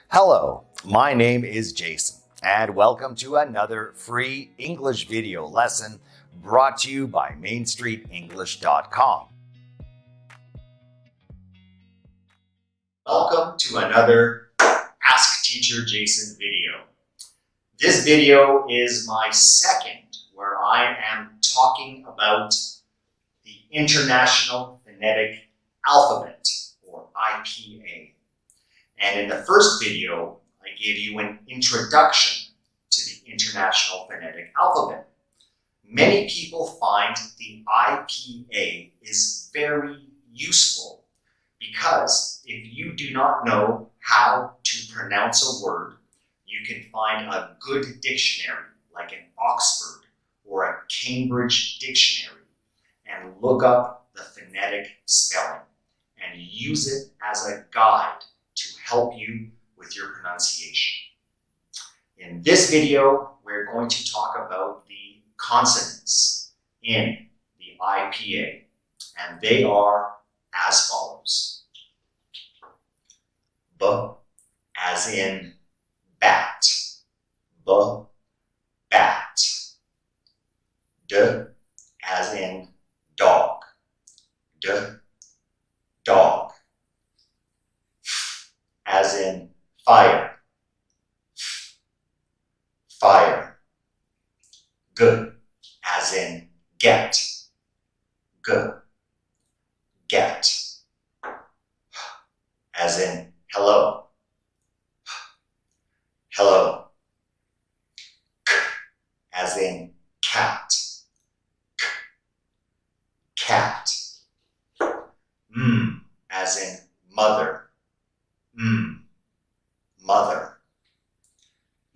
Hello, my name is Jason, and welcome to another free English video lesson brought to you by MainStreetEnglish.com. Welcome to another Ask Teacher Jason video. This video is my second where I am talking about the International Phonetic Alphabet, or IPA. And in the first video, I gave you an introduction to the International Phonetic Alphabet. Many people find the IPA is very useful because if you do not know how to pronounce a word, you can find a good dictionary like an Oxford or a Cambridge dictionary and look up the phonetic spelling and use it as a guide to help you with your pronunciation. In this video, we're going to talk about the consonants in the IPA, and they are as follows. B as in bat, B, bat. D as in dog, D, dog. As in fire, fire. G as in get, G, get. As in hello, hello. K as in cat, K, cat. M as in mother, mother.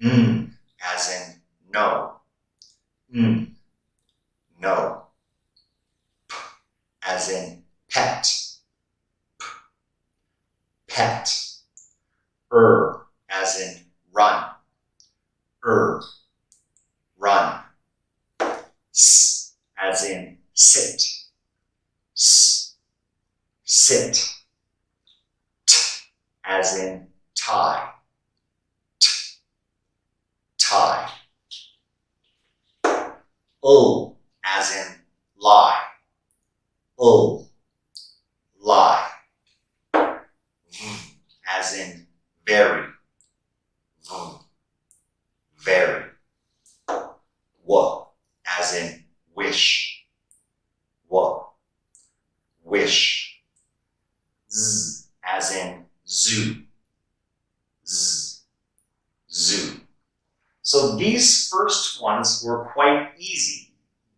N as in no, no. P as in pet, P, pet. As in run, run. S as in sit, S, sit. T as in tie, T, tie. O as in lie, O, lie. V as in very, V, very. W as in wish, W, wish. Z as in zoo, Z, zoo. So these first ones were quite easy.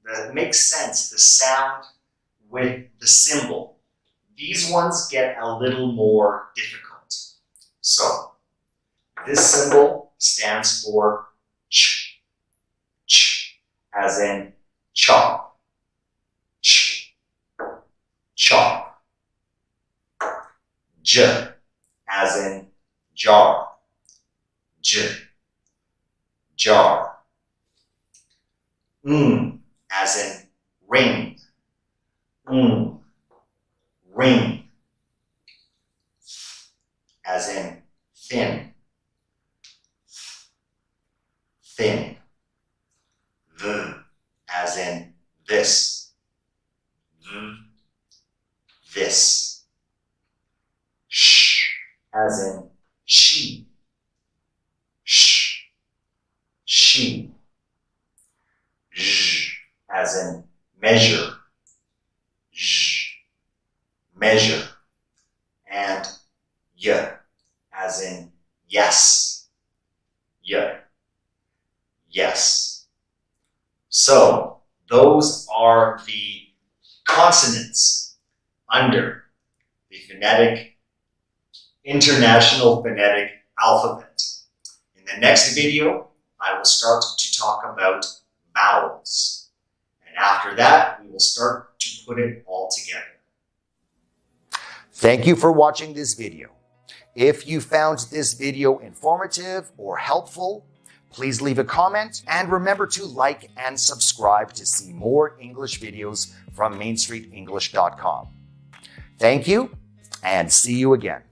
That makes sense, the sound with the symbol. These ones get a little more difficult. So this symbol stands for ch, ch, as in chop, ch, chop. J as in jar, J, jar. As in ring, ring. As in thin, thin. V as in this, this. Sh as in she, she. Zh as in measure, measure. And y as in yes, yes. So those are the consonants under the International Phonetic Alphabet. In the next video, I will start to talk about vowels. And after that, we will start to put it all together. Thank you for watching this video. If you found this video informative or helpful, please leave a comment and remember to like and subscribe to see more English videos from MainStreetEnglish.com. Thank you and see you again.